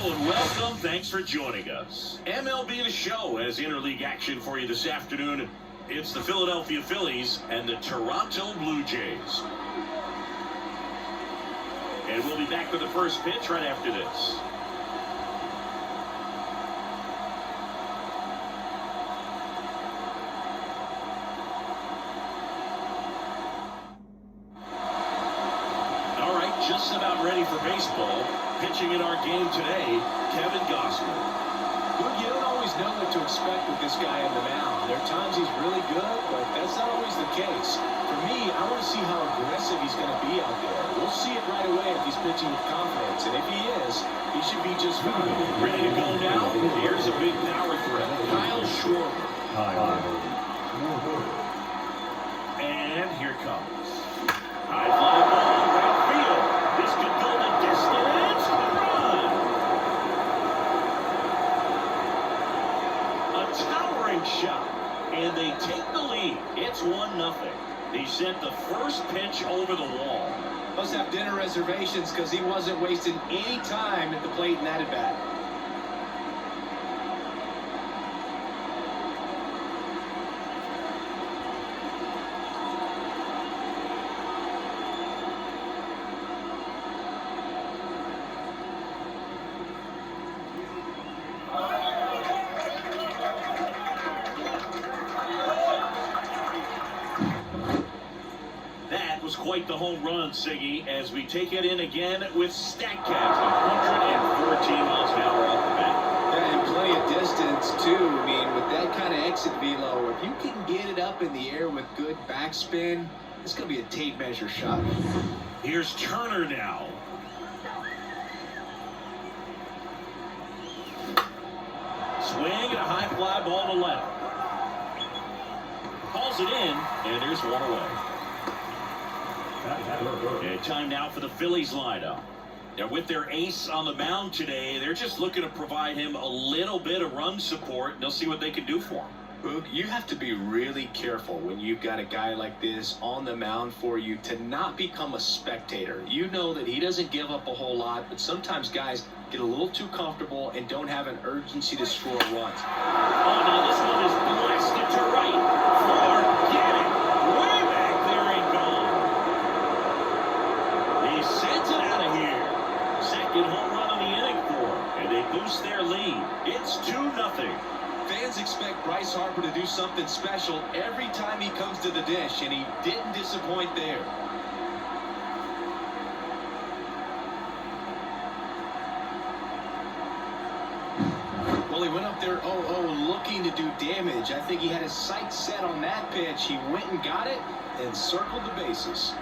and welcome. Thanks for joining us. MLB The Show has interleague action for you this afternoon. It's the Philadelphia Phillies and the Toronto Blue Jays. And we'll be back with the first pitch right after this. All right, just about ready for baseball. Pitching in our game today, Kevin Gausman. Well, you don't always know what to expect with this guy on the mound. There are times he's really good, but that's not always the case. For me, I want to see how aggressive he's going to be out there. We'll see it right away if he's pitching with confidence, and if he is, he should be just fine. Ready to go now? Here's a big power threat, Kyle Schwarber. And here comes. High fly ball, right field. This could go the distance. Run. A towering shot, and they take the lead. It's 1-0. He sent the first pitch over the wall. Must have dinner reservations because he wasn't wasting any time at the plate in that at-bat. Was quite the home run, Siggy, as we take it in again with Statcast, 114 miles an hour off the bat. Yeah, and plenty of distance, too. I mean, with that kind of exit velo, if you can get it up in the air with good backspin, it's going to be a tape measure shot. Here's Turner now. Swing and a high fly ball to left. Calls it in, and there's one away. And time now for the Phillies lineup. Now with their ace on the mound today, they're just looking to provide him a little bit of run support, and they'll see what they can do for him. Boog, you have to be really careful when you've got a guy like this on the mound for you to not become a spectator. You know that he doesn't give up a whole lot, but sometimes guys get a little too comfortable and don't have an urgency to score runs. Oh, now this one is blasted to right. Forget it. Way back there and gone. He sends it out of here. Second home run of the inning for him, and they boost their lead. It's 2-0. Fans expect Bryce Harper to do something special every time he comes to the dish, and he didn't disappoint there. Well, he went up there 0-0 looking to do damage. I think he had his sights set on that pitch. He went and got it and circled the bases.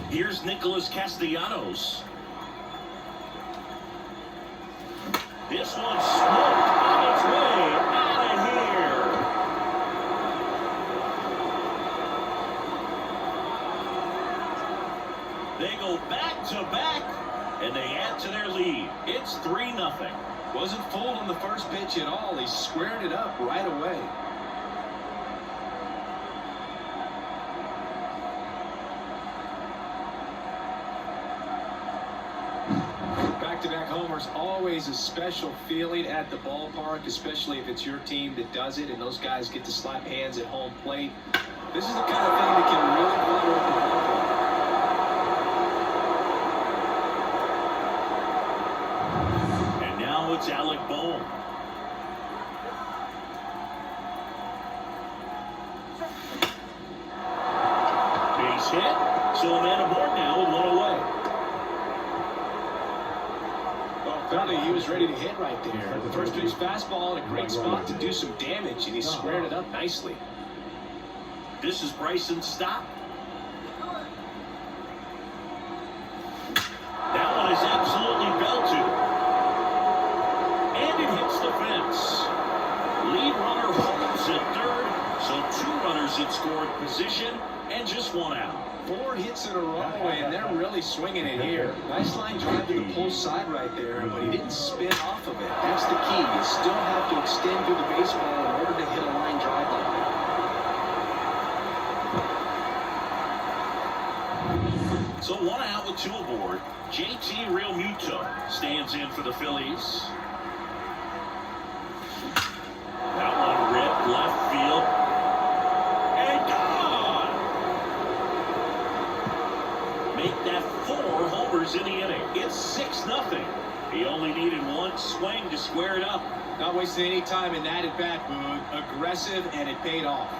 Here's Nicholas Castellanos. This one's smoked on its way out of here. They go back to back, and they add to their lead. It's 3-0. Wasn't fooled on the first pitch at all. He squared it up right away. Back-to-back homers, always a special feeling at the ballpark, especially if it's your team that does it and those guys get to slap hands at home plate. This is the kind of thing that can really fire up the ballpark. And now it's Alec Bohm. Base hit. So a man aboard now with one away. Clearly, he was ready to hit right there. The first pitch fastball in a great spot to do some damage, and he squared it up nicely. This is Bryson's stop. That one is absolutely belted. And it hits the fence. Lead runner holds at third, so 2 runners in scoring position and just 1 out. 4 hits in a row, and they're really swinging it here. Nice line drive to the pull side right there, but he didn't spin off of it. That's the key. You still have to extend through the baseball in order to hit a line drive like that. the two aboard. JT Realmuto stands in for the Phillies. That one ripped left field. And gone! Make that 4 homers in the inning. It's 6-0. He only needed one swing to square it up. Not wasting any time in that at-bat, Boog. Aggressive, and it paid off.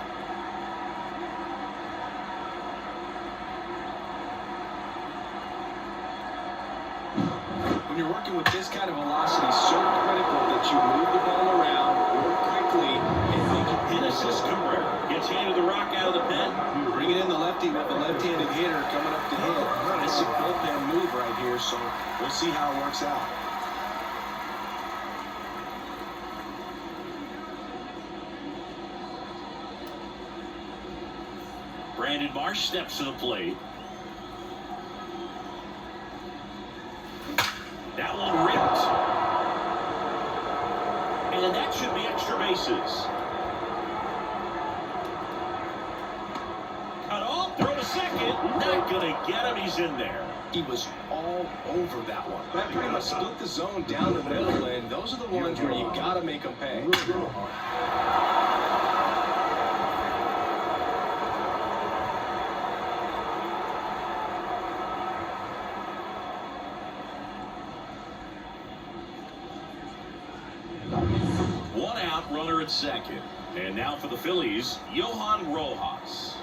When you're working with this kind of velocity, it's so critical that you move the ball around, work quickly, and make it. Genesis Cabrera gets handed the rock out of the pen. Bringing in the lefty with a left-handed hitter coming up to hit. Classic bullpen move right here, so we'll see how it works out. Brandon Marsh steps to the plate. That one ripped. And that should be extra bases. Cut off, throw to second. Not going to get him, he's in there. He was all over that one. That pretty much split the zone down the middle, and those are the ones where you got to make them pay. One out, runner at second. And now for the Phillies, Johan Rojas.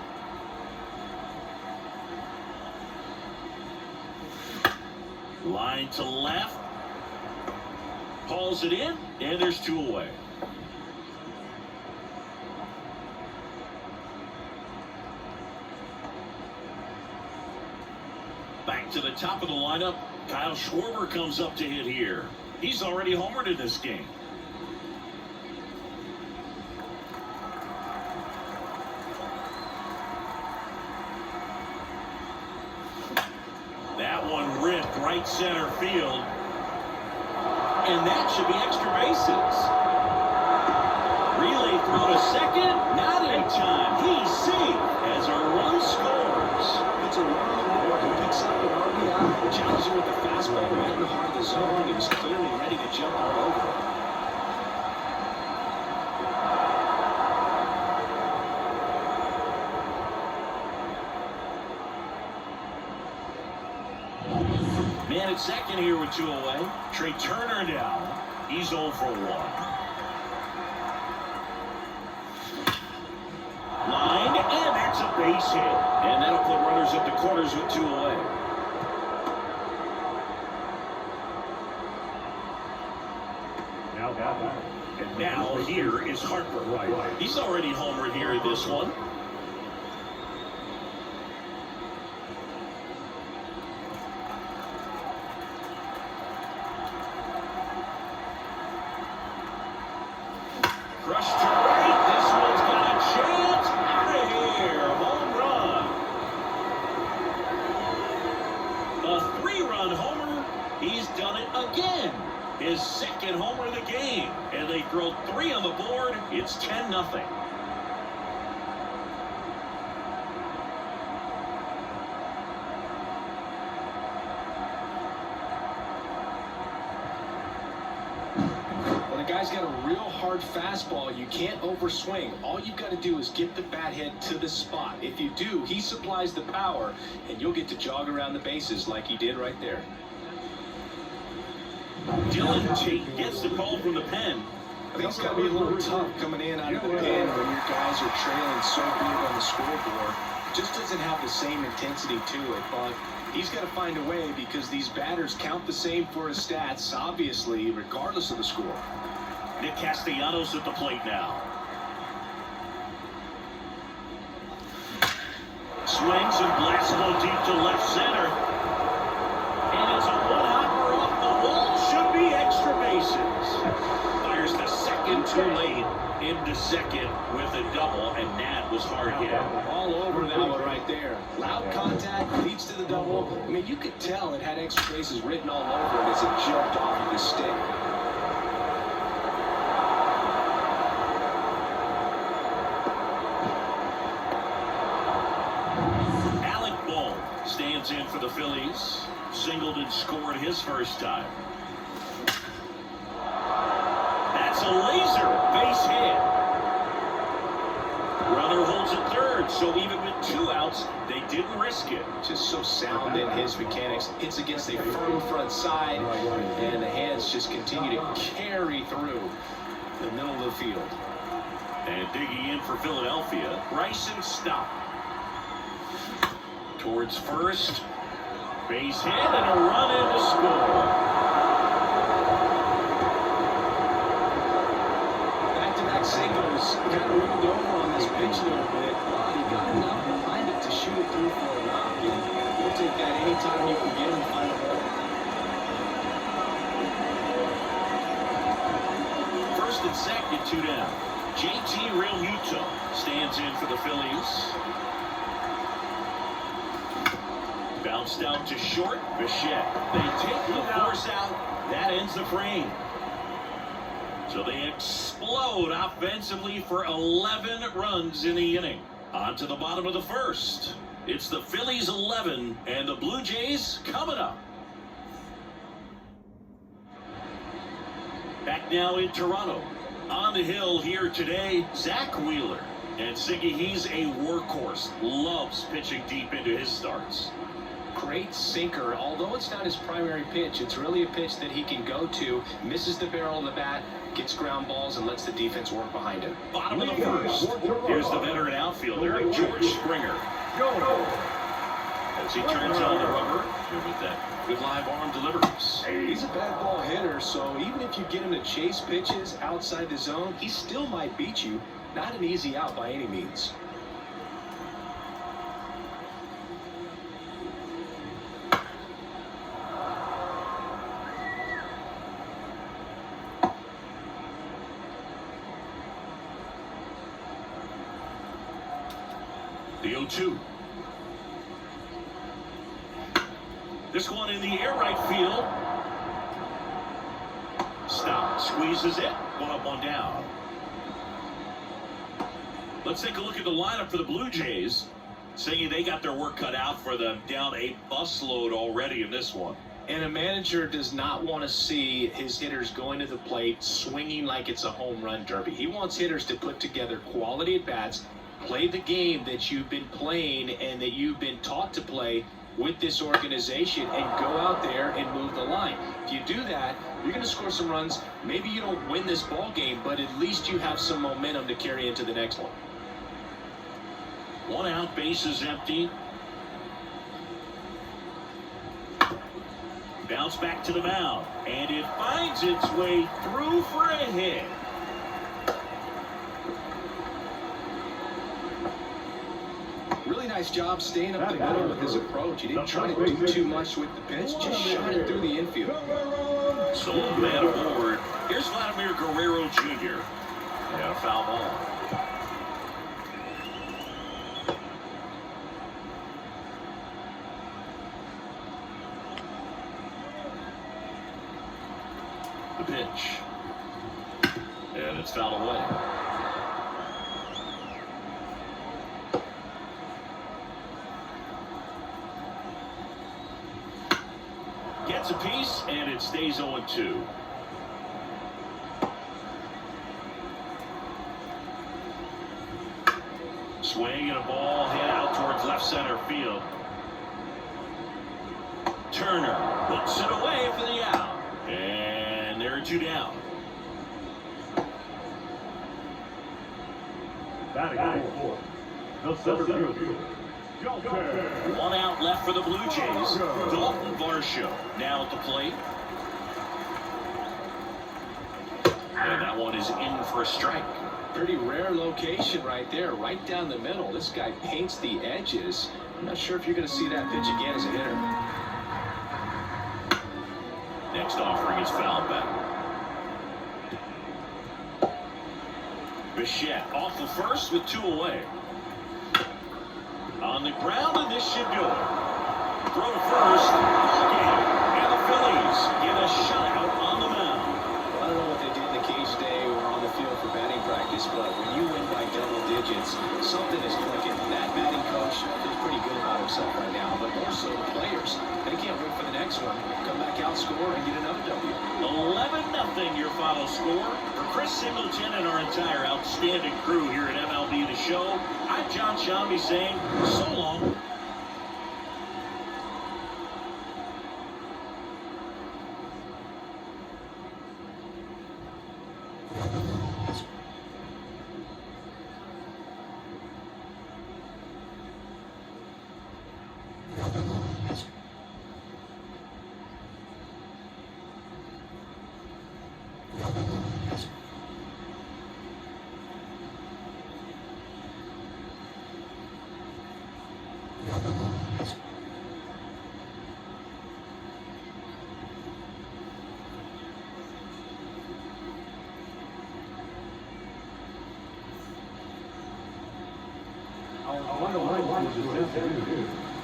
Line to left. Hauls it in, and there's 2 away. Back to the top of the lineup. Kyle Schwarber comes up to hit here. He's already homered in this game. That one ripped right center field. And that should be extra bases. Relay throw to second. Not in time. He's safe as a run scores. It's a run on the board. He picks up an RBI. Challenging with the fastball right in the heart of the zone. He was clearly ready to jump all over it. Man at second here with 2 away. Trey Turner down. He's 0 for 1. Line, and that's a base hit. And that'll put runners at the corners with 2 away. And now here is Harper. He's already homered here in this one. Crushed to right. This one's got a chance. Out of here. Home run. A 3-run homer. He's done it again. His second homer of the game. And they throw 3 on the board. It's 10-0. Guy's got a real hard fastball. You can't overswing. All you've got to do is get the bat head to the spot. If you do, he supplies the power, and you'll get to jog around the bases like he did right there. Dylan Tate gets the call from the pen. I think it's got to be a little tough coming in out of the pen when your guys are trailing so big on the scoreboard. It just doesn't have the same intensity to it, but he's got to find a way because these batters count the same for his stats, obviously, regardless of the score. Nick Castellanos at the plate now. Swings and blasts one deep to left center. And it's a one-hopper off the wall. Should be extra bases. Fires the second too late. Into second with a double, and that was hard hit. All over that one right there. Loud contact leads to the double. I mean, you could tell it had extra bases written all over it as it jumped off of his stick. Stands in for the the Phillies. Singled and scored his first time. That's a laser base hit. Runner holds at third, so even with 2 outs, they didn't risk it. Just so sound in his mechanics. Hits against a firm front side, and the hands just continue to carry through the middle of the field. And digging in for Philadelphia, Bryson Stott. Towards first. Base hit and a run in to score. Back-to-back singles. Kind of rolled over on this pitch a little bit. But he got enough behind it to shoot it through for a knock. And we'll take that anytime you can get him to find a hole. First and second, 2 down. JT Realmuto stands in for the Phillies. Bounced out to short. Bichette. They take the force out. That ends the frame. So they explode offensively for 11 runs in the inning. On to the bottom of the first. It's the Phillies 11 and the Blue Jays coming up. Back now in Toronto. On the hill here today, Zach Wheeler. And Siggy, he's a workhorse. Loves pitching deep into his starts. Great sinker. Although it's not his primary pitch, it's really a pitch that he can go to. Misses the barrel of the bat, gets ground balls, and lets the defense work behind him. Bottom of the first. Here's the veteran outfielder, George Springer. As he turns on the rubber, and with that good live arm delivers. He's a bad ball hitter, so even if you get him to chase pitches outside the zone, he still might beat you. Not an easy out by any means. The 0-2. This one in the air right field. Stop. Squeezes it. 1 up, 1 down. Let's take a look at the lineup for the Blue Jays. Saying they got their work cut out for them. Down a busload already in this one. And a manager does not want to see his hitters going to the plate swinging like it's a home run derby. He wants hitters to put together quality at-bats, play the game that you've been playing and that you've been taught to play with this organization, and go out there and move the line. If you do that, you're going to score some runs. Maybe you don't win this ball game, but at least you have some momentum to carry into the next one. 1 out, bases empty. Bounce back to the mound, and it finds its way through for a hit. Really nice job staying up the middle with his approach. He didn't try to do too much with the pitch, just shot it through the infield. So man aboard. Here's Vladimir Guerrero Jr. And a foul ball. The pitch. And it's fouled away. Gets a piece, and it stays 0-2. Swing and a ball hit out towards left center field. Turner puts it away for the out. And there are 2 down. One out left for the Blue Jays. Dalton Varsho now at the plate. And that one is in for a strike. Pretty rare location right there, right down the middle. This guy paints the edges. I'm not sure if you're going to see that pitch again as a hitter. Next offering is fouled back. Bichette off the first with 2 away. On the ground, and this should do it. Throw to first. Ball game. And the Phillies get a shutout on the mound. Well, I don't know what they did in the cage today or on the field for batting practice, but when you win by double digits, it's something is clicking. That batting coach feels pretty good about himself right now, but more so the players. They can't wait for the next one. Come back out, score, and get another W. 11-0 your final score. For Chris Singleton and our entire outstanding crew here at MLB The Show, I'm John Shambi saying so long.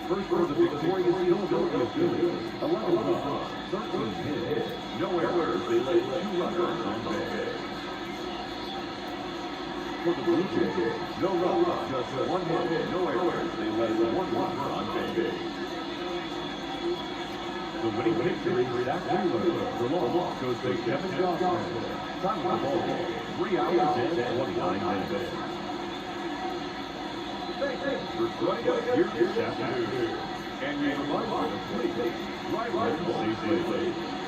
First for the victorious Philadelphia Phillies, 11 runs, 13 hits, no errors, they laid 2 runners on base. For the Blue Jays, no runs, just 1 hit, no errors, they laid 1 runner on base. The winning victory for Zach Wheeler, the loss goes to Kevin Johnson. Time of the ball, 3 hours and 29 minutes. For joining us here this afternoon. And we remind you to please, right, stay safe.